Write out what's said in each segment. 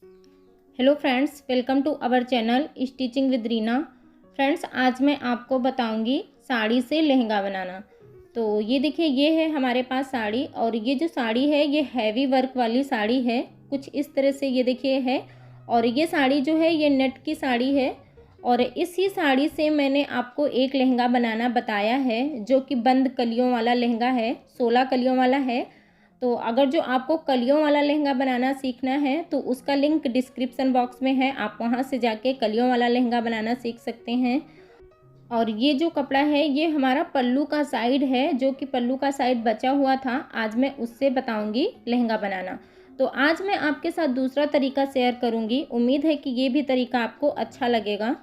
Hello friends, welcome to our channel stitching with Reena. Friends, आज मैं आपको बताऊंगी साड़ी से लहंगा बनाना। तो ये देखिए, ये है हमारे पास साड़ी, और ये जो साड़ी है ये हैवी वर्क वाली साड़ी है। कुछ इस तरह से ये देखिए है। और ये साड़ी जो है ये नेट की साड़ी है। और इसी साड़ी से मैंने आपको एक लहंगा बनाना बताया है, जो कि बंद कलियों वाला लहंगा है, 16 कलियों वाला है। तो अगर जो आपको कलियों वाला लहंगा बनाना सीखना है तो उसका लिंक डिस्क्रिप्शन बॉक्स में है, आप वहां से जाके कलियों वाला लहंगा बनाना सीख सकते हैं। और ये जो कपड़ा है ये हमारा पल्लू का साइड है, जो कि पल्लू का साइड बचा हुआ था, आज मैं उससे बताऊंगी लहंगा बनाना। तो आज मैं आपके साथ दूसरा तरीका शेयर करूंगी, उम्मीद है कि ये भी तरीका आपको अच्छा लगेगा।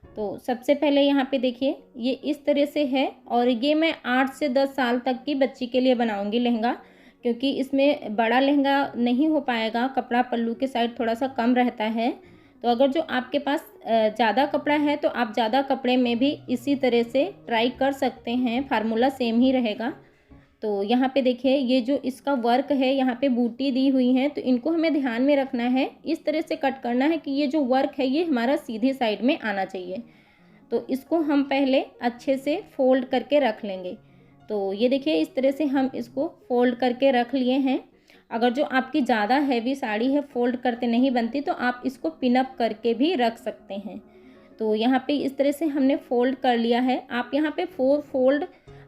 तो सबसे पहले यहाँ पे देखिए, ये इस तरह से है, और ये मैं 8 से 10 साल तक की बच्ची के लिए बनाऊंगी लहंगा, क्योंकि इसमें बड़ा लहंगा नहीं हो पाएगा, कपड़ा पल्लू के साइड थोड़ा सा कम रहता है। तो अगर जो आपके पास ज़्यादा कपड़ा है तो आप ज़्यादा कपड़े में भी इसी तरह से ट्राई कर सकते हैं, फार्मूला सेम ही रहेगा। तो यहाँ पे देखिए, ये जो इसका वर्क है, यहाँ पे बूटी दी हुई है, तो इनको हमें ध्यान में रखना है, इस तरह से कट करना है कि ये जो वर्क है ये हमारा सीधे साइड में आना चाहिए। तो इसको हम पहले अच्छे से फोल्ड करके रख लेंगे। तो ये देखिए, इस तरह से हम इसको फोल्ड करके रख लिए हैं। अगर जो आपकी ज़्यादा हैवी साड़ी है, फोल्ड करते नहीं बनती, तो आप इसको पिनअप करके भी रख सकते हैं। तो यहाँ पे इस तरह से हमने फोल्ड कर लिया है। आप यहाँ पे 4 फोल्ड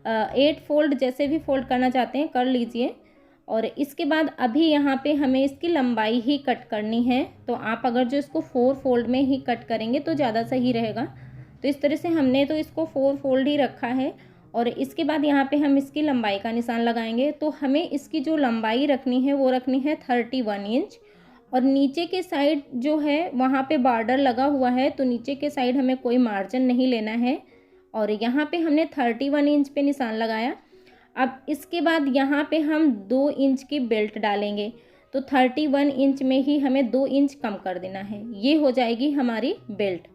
8 फोल्ड जैसे भी फोल्ड करना चाहते हैं कर लीजिए। और इसके बाद अभी यहाँ पे हमें इसकी लंबाई ही कट करनी है। तो आप अगर जो इसको 4 फोल्ड में ही कट करेंगे तो ज़्यादा सही रहेगा। तो इस तरह से हमने तो इसको 4 फोल्ड ही रखा है। और इसके बाद यहाँ पे हम इसकी लंबाई का निशान लगाएंगे। तो हमें इसकी जो लंबाई रखनी है वो रखनी है 31 इंच। और नीचे के साइड जो है वहाँ पे बॉर्डर लगा हुआ है, तो नीचे के साइड हमें कोई मार्जिन नहीं लेना है। और यहाँ पे हमने 31 इंच पे निशान लगाया। अब इसके बाद यहाँ पे हम 2 इंच की बेल्ट डालेंगे। तो 31 इंच में ही हमें 2 इंच कम कर देना है, ये हो जाएगी हमारी बेल्ट।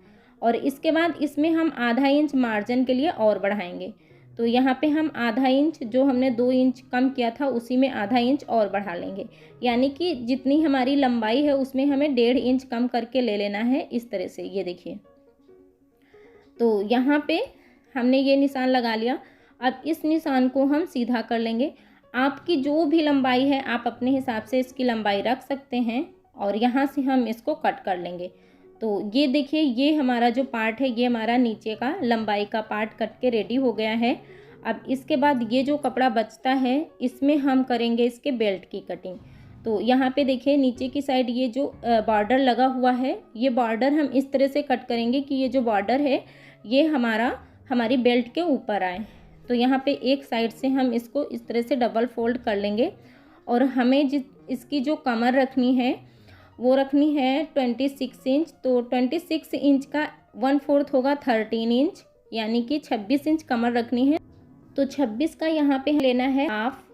और इसके बाद इसमें हम आधा इंच मार्जिन के लिए और बढ़ाएंगे। तो यहाँ पे हम आधा इंच, जो हमने 2 इंच कम किया था उसी में आधा इंच और बढ़ा लेंगे। यानी कि जितनी हमारी लंबाई है उसमें हमें 1.5 इंच कम करके ले लेना है, इस तरह से। ये देखिए, तो यहाँ पे हमने ये निशान लगा लिया। अब इस निशान को हम सीधा कर लेंगे। आपकी जो भी लंबाई है आप अपने हिसाब से इसकी लंबाई रख सकते हैं, और यहाँ से हम इसको कट कर लेंगे। तो ये देखिए, ये हमारा जो पार्ट है ये हमारा नीचे का लंबाई का पार्ट कट के रेडी हो गया है। अब इसके बाद ये जो कपड़ा बचता है इसमें हम करेंगे इसके बेल्ट की कटिंग। तो यहाँ पे देखिए, नीचे की साइड ये जो बॉर्डर लगा हुआ है, ये बॉर्डर हम इस तरह से कट करेंगे कि ये जो बॉर्डर है ये हमारी बेल्ट के ऊपर आए। तो यहाँ पे एक साइड से हम इसको इस तरह से डबल फोल्ड कर लेंगे। और हमें इसकी जो कमर रखनी है वो रखनी है 26 इंच। तो 26 इंच का 1/4 होगा 13 इंच, यानी कि 26 इंच कमर रखनी है। तो 26 का यहाँ पे लेना है हाफ।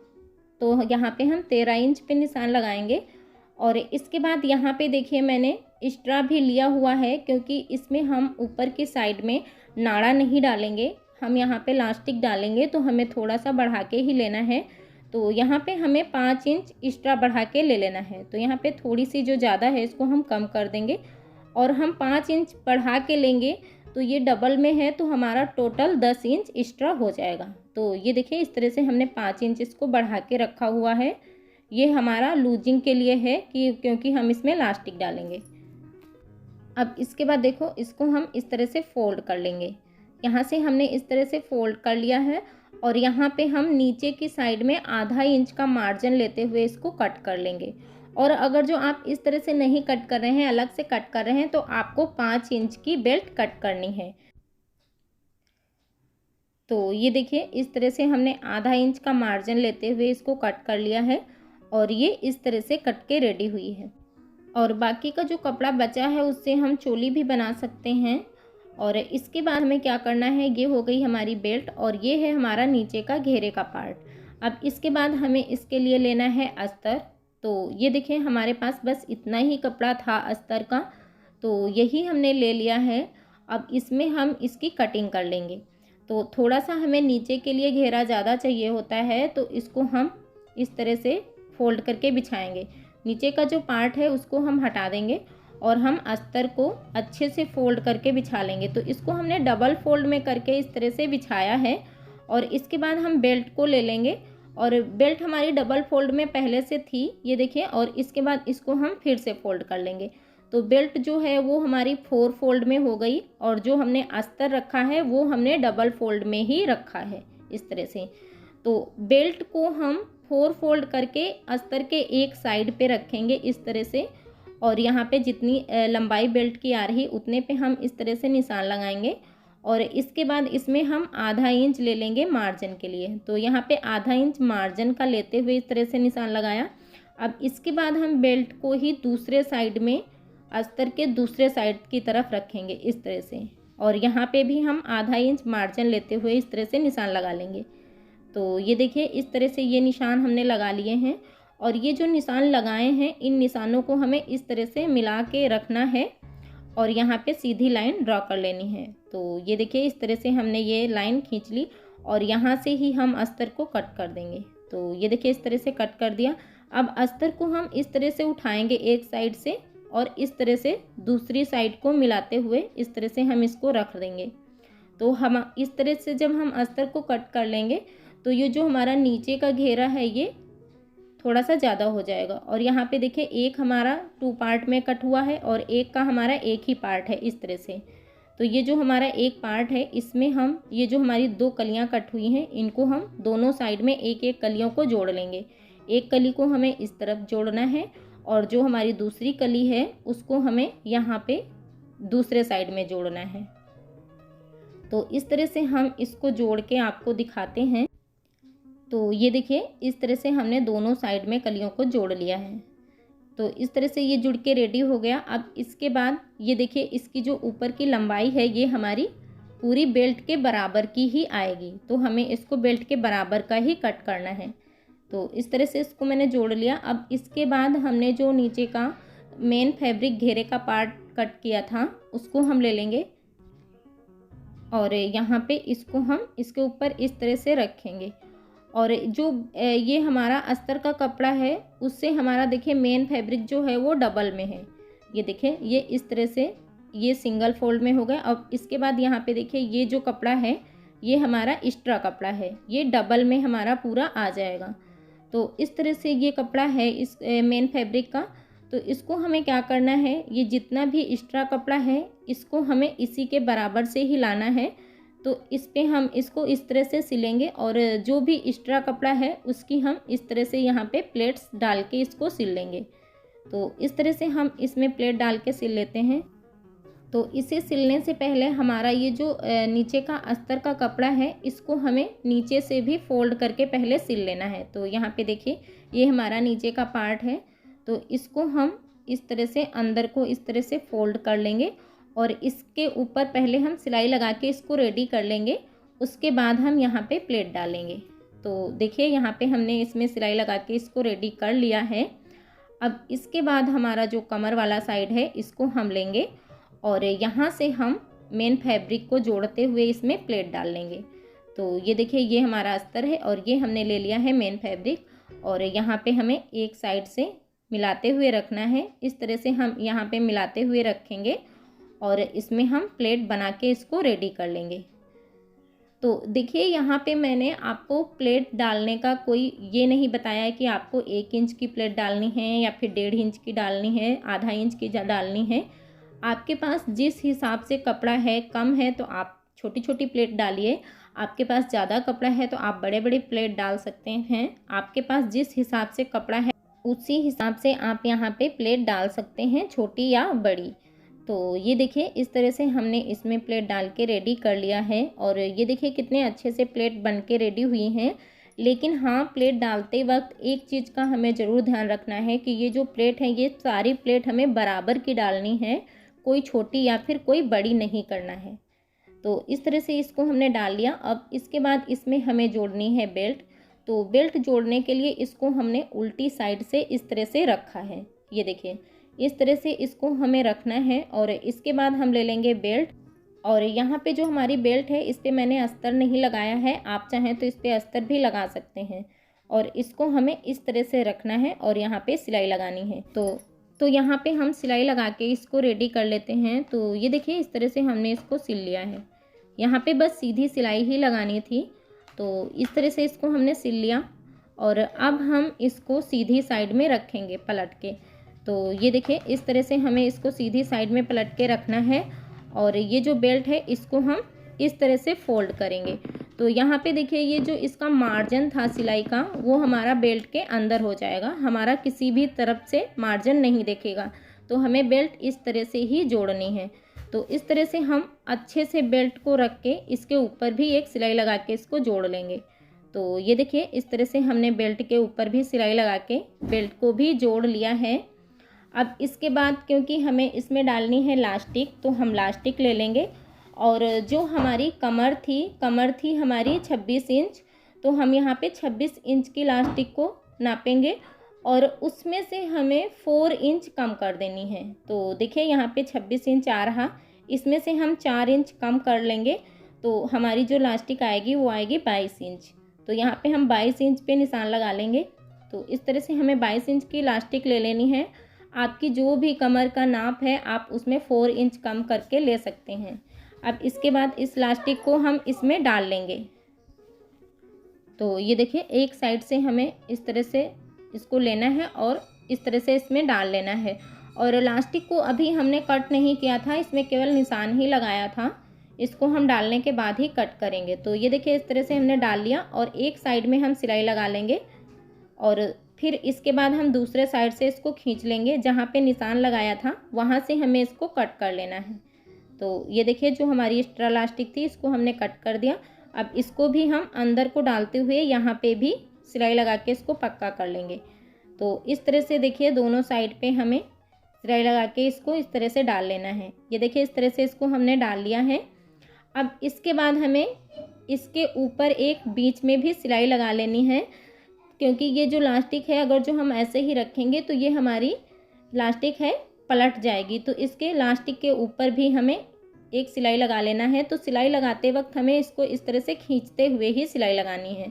तो यहाँ पे हम 13 इंच पे निशान लगाएंगे। और इसके बाद यहाँ पे देखिए, मैंने एक्स्ट्रा भी लिया हुआ है, क्योंकि इसमें हम ऊपर की साइड में नाड़ा नहीं डालेंगे, हम यहाँ पे इलास्टिक डालेंगे, तो हमें थोड़ा सा बढ़ा के ही लेना है। तो यहाँ पे हमें 5 इंच एक्स्ट्रा बढ़ा के ले लेना है। तो यहाँ पे थोड़ी सी जो ज़्यादा है इसको हम कम कर देंगे, और हम 5 इंच बढ़ा के लेंगे। तो ये डबल में है, तो हमारा टोटल 10 इंच एक्स्ट्रा हो जाएगा। तो ये देखिए, इस तरह से हमने 5 इंच इसको बढ़ा के रखा हुआ है। ये हमारा लूजिंग के लिए है, कि क्योंकि हम इसमें इलास्टिक डालेंगे। अब इसके बाद देखो, इसको हम इस तरह से फोल्ड कर लेंगे। यहाँ से हमने इस तरह से फोल्ड कर लिया है। और यहाँ पे हम नीचे की साइड में आधा इंच का मार्जिन लेते हुए इसको कट कर लेंगे। और अगर जो आप इस तरह से नहीं कट कर रहे हैं, अलग से कट कर रहे हैं, तो आपको 5 इंच की बेल्ट कट करनी है। तो ये देखिए, इस तरह से हमने आधा इंच का मार्जिन लेते हुए इसको कट कर लिया है, और ये इस तरह से कट के रेडी हुई है। और बाकी का जो कपड़ा बचा है उससे हम चोली भी बना सकते हैं। और इसके बाद हमें क्या करना है, ये हो गई हमारी बेल्ट, और ये है हमारा नीचे का घेरे का पार्ट। अब इसके बाद हमें इसके लिए लेना है अस्तर। तो ये देखिए, हमारे पास बस इतना ही कपड़ा था अस्तर का, तो यही हमने ले लिया है। अब इसमें हम इसकी कटिंग कर लेंगे। तो थोड़ा सा हमें नीचे के लिए घेरा ज़्यादा चाहिए होता है, तो इसको हम इस तरह से फोल्ड करके बिछाएंगे। नीचे का जो पार्ट है उसको हम हटा देंगे और हम अस्तर को अच्छे से फोल्ड करके बिछा लेंगे। तो इसको हमने डबल फोल्ड में करके इस तरह से बिछाया है और इसके बाद हम बेल्ट को ले लेंगे और बेल्ट हमारी डबल फोल्ड में पहले से थी, ये देखिए, और इसके बाद इसको हम फिर से फोल्ड कर लेंगे। तो बेल्ट जो है वो हमारी 4 फोल्ड में हो गई और जो हमने अस्तर रखा है वो हमने डबल फोल्ड में ही रखा है इस तरह से। तो बेल्ट को हम 4 फोल्ड करके अस्तर के एक साइड पे रखेंगे इस तरह से और यहाँ पे जितनी लंबाई बेल्ट की आ रही उतने पे हम इस तरह से निशान लगाएंगे और इसके बाद इसमें हम आधा इंच ले लेंगे मार्जिन के लिए। तो यहाँ पे आधा इंच मार्जिन का लेते हुए इस तरह से निशान लगाया। अब इसके बाद हम बेल्ट को ही दूसरे साइड में अस्तर के दूसरे साइड की तरफ रखेंगे इस तरह से और यहाँ पे भी हम आधा इंच मार्जिन लेते हुए इस तरह से निशान लगा लेंगे। तो ये देखिए इस तरह से ये निशान हमने लगा लिए हैं और ये जो निशान लगाए हैं इन निशानों को हमें इस तरह से मिला के रखना है और यहाँ पे सीधी लाइन ड्रॉ कर लेनी है। तो ये देखिए इस तरह से हमने ये लाइन खींच ली और यहाँ से ही हम अस्तर को कट कर देंगे। तो ये देखिए इस तरह से कट कर दिया। अब अस्तर को हम इस तरह से उठाएंगे एक साइड से और इस तरह से दूसरी साइड को मिलाते हुए इस तरह से हम इसको रख देंगे। तो हम इस तरह से जब हम अस्तर को कट कर लेंगे तो ये जो हमारा नीचे का घेरा है ये थोड़ा सा ज़्यादा हो जाएगा और यहाँ पे देखिए एक हमारा 2 पार्ट में कट हुआ है और एक का हमारा एक ही पार्ट है इस तरह से। तो ये जो हमारा एक पार्ट है इसमें हम ये जो हमारी 2 कलियाँ कट हुई हैं इनको हम दोनों साइड में एक एक कलियों को जोड़ लेंगे। एक कली को हमें इस तरफ जोड़ना है और जो हमारी दूसरी कली है उसको हमें यहाँ पे दूसरे साइड में जोड़ना है। तो इस तरह से हम इसको जोड़ के आपको दिखाते हैं। तो ये देखिए इस तरह से हमने दोनों साइड में कलियों को जोड़ लिया है। तो इस तरह से ये जुड़ के रेडी हो गया। अब इसके बाद ये देखिए इसकी जो ऊपर की लंबाई है ये हमारी पूरी बेल्ट के बराबर की ही आएगी। तो हमें इसको बेल्ट के बराबर का ही कट करना है। तो इस तरह से इसको मैंने जोड़ लिया। अब इसके बाद हमने जो नीचे का मेन फैब्रिक घेरे का पार्ट कट किया था उसको हम ले लेंगे और यहाँ पे इसको हम इसके ऊपर इस तरह से रखेंगे और जो ये हमारा अस्तर का कपड़ा है उससे हमारा देखिए मेन फैब्रिक जो है वो डबल में है। ये देखिए ये इस तरह से ये सिंगल फोल्ड में हो गया। अब इसके बाद यहाँ पे देखिए ये जो कपड़ा है ये हमारा एक्स्ट्रा कपड़ा है, ये डबल में हमारा पूरा आ जाएगा। तो इस तरह से ये कपड़ा है इस मेन फैब्रिक का। तो इसको हमें क्या करना है, ये जितना भी एक्स्ट्रा कपड़ा है इसको हमें इसी के बराबर से ही लाना है। तो इस पे हम इसको इस तरह से सिलेंगे और जो भी एक्स्ट्रा कपड़ा है उसकी हम इस तरह से यहाँ पे प्लेट्स डाल के इसको सिल लेंगे। तो इस तरह से हम इसमें प्लेट डाल के सिल लेते हैं। तो इसे सिलने से पहले हमारा ये जो नीचे का अस्तर का कपड़ा है इसको हमें नीचे से भी फोल्ड करके पहले सिल लेना है। तो यहाँ पे देखिए ये हमारा नीचे का पार्ट है। तो इसको हम इस तरह से अंदर को इस तरह से फोल्ड कर लेंगे और इसके ऊपर पहले हम सिलाई लगा के इसको रेडी कर लेंगे। उसके बाद हम यहाँ पे प्लेट डालेंगे। तो देखिए यहाँ पे हमने इसमें सिलाई लगा के इसको रेडी कर लिया है। अब इसके बाद हमारा जो कमर वाला साइड है इसको हम लेंगे और यहाँ से हम मेन फैब्रिक को जोड़ते हुए इसमें प्लेट डाल लेंगे। तो ये देखिए ये हमारा अस्तर है और ये हमने ले लिया है मेन फैब्रिक और यहाँ पे हमें एक साइड से मिलाते हुए रखना है। इस तरह से हम यहाँ पे मिलाते हुए रखेंगे और इसमें हम प्लेट बना के इसको रेडी कर लेंगे। तो देखिए यहाँ पे मैंने आपको प्लेट डालने का कोई ये नहीं बताया है कि आपको 1 इंच की प्लेट डालनी है या फिर 1.5 इंच की डालनी है, आधा इंच की डालनी है। आपके पास जिस हिसाब से कपड़ा है, कम है तो आप छोटी छोटी प्लेट डालिए, आपके पास ज़्यादा कपड़ा है तो आप बड़े बड़े प्लेट डाल सकते हैं। आपके पास जिस हिसाब से कपड़ा है उसी हिसाब से आप यहाँ पे प्लेट डाल सकते हैं, छोटी या बड़ी। तो ये देखिए इस तरह से हमने इसमें प्लेट डाल के रेडी कर लिया है और ये देखिए कितने अच्छे से प्लेट बन के रेडी हुई हैं। लेकिन हाँ, प्लेट डालते वक्त एक चीज़ का हमें ज़रूर ध्यान रखना है कि ये जो प्लेट है ये सारी प्लेट हमें बराबर की डालनी है, कोई छोटी या फिर कोई बड़ी नहीं करना है। तो इस तरह से इसको हमने डाल लिया। अब इसके बाद इसमें हमें जोड़नी है बेल्ट। तो बेल्ट जोड़ने के लिए इसको हमने उल्टी साइड से इस तरह से रखा है। ये देखिए इस तरह से इसको हमें रखना है और इसके बाद हम ले लेंगे बेल्ट और यहाँ पे जो हमारी बेल्ट है इस पर मैंने अस्तर नहीं लगाया है, आप चाहें तो इस पर अस्तर भी लगा सकते हैं। और इसको हमें इस तरह से रखना है और यहाँ पे सिलाई लगानी है। तो यहाँ पे हम सिलाई लगा के इसको रेडी कर लेते हैं। तो ये देखिए इस तरह से हमने इसको सिल लिया है। यहाँ पे बस सीधी सिलाई ही लगानी थी। तो इस तरह से इसको हमने सिल लिया और अब हम इसको सीधी साइड में रखेंगे पलट के। तो ये देखिए इस तरह से हमें इसको सीधी साइड में पलट के रखना है और ये जो बेल्ट है इसको हम इस तरह से फोल्ड करेंगे। तो यहाँ पे देखिए ये जो इसका मार्जिन था सिलाई का वो हमारा बेल्ट के अंदर हो जाएगा, हमारा किसी भी तरफ से मार्जिन नहीं दिखेगा। तो हमें बेल्ट इस तरह से ही जोड़नी है। तो इस तरह से हम अच्छे से बेल्ट को रख के इसके ऊपर भी एक सिलाई लगा के इसको जोड़ लेंगे। तो ये देखिए इस तरह से हमने बेल्ट के ऊपर भी सिलाई लगा के बेल्ट को भी जोड़ लिया है। अब इसके बाद क्योंकि हमें इसमें डालनी है लास्टिक, तो हम लास्टिक ले लेंगे और जो हमारी कमर थी हमारी 26 इंच, तो हम यहाँ पे 26 इंच की लास्टिक को नापेंगे और उसमें से हमें 4 इंच कम कर देनी है। तो देखिए यहाँ पे 26 इंच आ रहा, इसमें से हम 4 इंच कम कर लेंगे तो हमारी जो लास्टिक आएगी वो आएगी 22 इंच। तो यहाँ पे हम 22 इंच पे निशान लगा लेंगे। तो इस तरह से हमें 22 इंच की लास्टिक ले लेनी है। आपकी जो भी कमर का नाप है आप उसमें 4 इंच कम करके ले सकते हैं। अब इसके बाद इस लास्टिक को हम इसमें डाल लेंगे। तो ये देखिए एक साइड से हमें इस तरह से इसको लेना है और इस तरह से इसमें डाल लेना है। और लास्टिक को अभी हमने कट नहीं किया था, इसमें केवल निशान ही लगाया था। इसको हम डालने के बाद ही कट करेंगे। तो ये देखिए इस तरह से हमने डाल लिया और एक साइड में हम सिलाई लगा लेंगे और फिर इसके बाद हम दूसरे साइड से इसको खींच लेंगे। जहाँ पे निशान लगाया था वहाँ से हमें इसको कट कर लेना है। तो ये देखिए जो हमारी एक्स्ट्रा लास्टिक थी इसको हमने कट कर दिया। अब इसको भी हम अंदर को डालते हुए यहाँ पे भी सिलाई लगा के इसको पक्का कर लेंगे। तो इस तरह से देखिए दोनों साइड पे हमें सिलाई लगा के इसको इस तरह से डाल लेना है। ये देखिए इस तरह से इसको हमने डाल लिया है। अब इसके बाद हमें इसके ऊपर एक बीच में भी सिलाई लगा लेनी है, क्योंकि ये जो लास्टिक है अगर जो हम ऐसे ही रखेंगे तो ये हमारी लास्टिक है पलट जाएगी। तो इसके लास्टिक के ऊपर भी हमें एक सिलाई लगा लेना है। तो सिलाई लगाते वक्त हमें इसको इस तरह से खींचते हुए ही सिलाई लगानी है।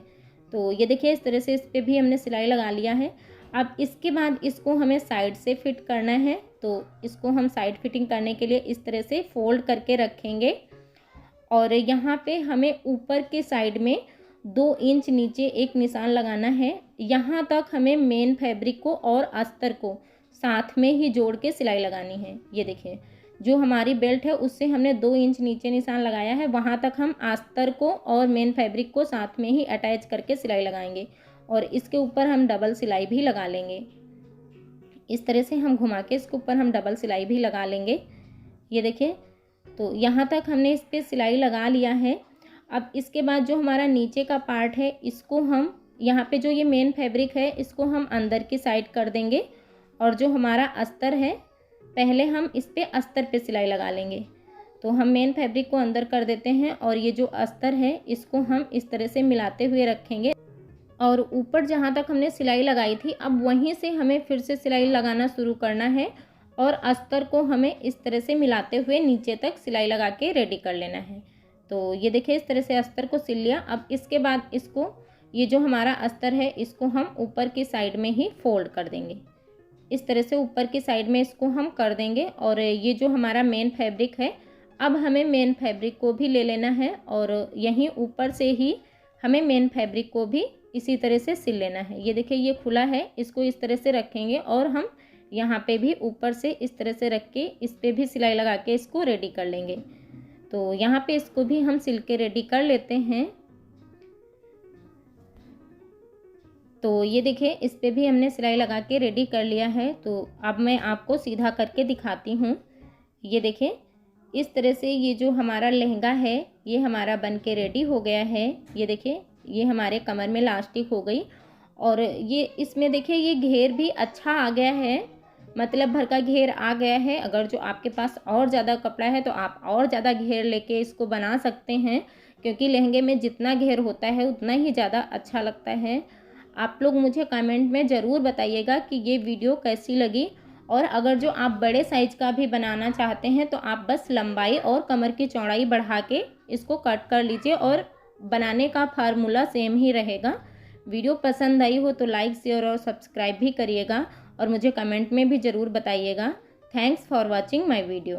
तो ये देखिए इस तरह से इस पर भी हमने सिलाई लगा लिया है। अब इसके बाद इसको हमें साइड से फिट करना है। तो इसको हम साइड फिटिंग करने के लिए इस तरह से फोल्ड करके रखेंगे और यहाँ पे हमें ऊपर के साइड में 2 इंच नीचे एक निशान लगाना है। यहाँ तक हमें मेन फैब्रिक को और अस्तर को साथ में ही जोड़ के सिलाई लगानी है। ये देखिए जो हमारी बेल्ट है उससे हमने 2 इंच नीचे निशान लगाया है, वहाँ तक हम अस्तर को और मेन फैब्रिक को साथ में ही अटैच करके सिलाई लगाएंगे और इसके ऊपर हम डबल सिलाई भी लगा लेंगे। इस तरह से हम घुमा के इसके ऊपर हम डबल सिलाई भी लगा लेंगे। ये देखिए तो यहाँ तक हमने इस पर सिलाई लगा लिया है। अब इसके बाद जो हमारा नीचे का पार्ट है इसको हम यहाँ पे जो ये मेन फैब्रिक है इसको हम अंदर की साइड कर देंगे और जो हमारा अस्तर है पहले हम इस पे अस्तर पे सिलाई लगा लेंगे। तो हम मेन फैब्रिक को अंदर कर देते हैं और ये जो अस्तर है इसको हम इस तरह से मिलाते हुए रखेंगे और ऊपर जहाँ तक हमने सिलाई लगाई थी अब वहीं से हमें फिर से सिलाई लगाना शुरू करना है और अस्तर को हमें इस तरह से मिलाते हुए नीचे तक सिलाई लगा के रेडी कर लेना है। तो ये देखिए इस तरह से अस्तर को सिल लिया। अब इसके बाद इसको ये जो हमारा अस्तर है इसको हम ऊपर की साइड में ही फोल्ड कर देंगे। इस तरह से ऊपर की साइड में इसको हम कर देंगे और ये जो हमारा मेन फैब्रिक है अब हमें मेन फैब्रिक को भी ले लेना है और यहीं ऊपर से ही हमें मेन फैब्रिक को भी इसी तरह से सिल लेना है। ये देखिए ये खुला है, इसको इस तरह से रखेंगे और हम यहाँ पे भी ऊपर से इस तरह से रख के इस पर भी सिलाई लगा के इसको रेडी कर लेंगे। तो यहाँ पे इसको भी हम सिल के रेडी कर लेते हैं। तो ये देखिए इस पे भी हमने सिलाई लगा के रेडी कर लिया है। तो अब मैं आपको सीधा करके दिखाती हूँ। ये देखिए इस तरह से ये जो हमारा लहंगा है ये हमारा बन के रेडी हो गया है। ये देखिए ये हमारे कमर में लास्टिक हो गई और ये इसमें देखिए ये घेर भी अच्छा आ गया है, मतलब भर का घेर आ गया है। अगर जो आपके पास और ज़्यादा कपड़ा है तो आप और ज़्यादा घेर लेके इसको बना सकते हैं, क्योंकि लहंगे में जितना घेर होता है उतना ही ज़्यादा अच्छा लगता है। आप लोग मुझे कमेंट में ज़रूर बताइएगा कि ये वीडियो कैसी लगी। और अगर जो आप बड़े साइज़ का भी बनाना चाहते हैं तो आप बस लंबाई और कमर की चौड़ाई बढ़ा के इसको कट कर लीजिए और बनाने का फार्मूला सेम ही रहेगा। वीडियो पसंद आई हो तो लाइक शेयर और सब्सक्राइब भी करिएगा और मुझे कमेंट में भी ज़रूर बताइएगा। Thanks for watching my video.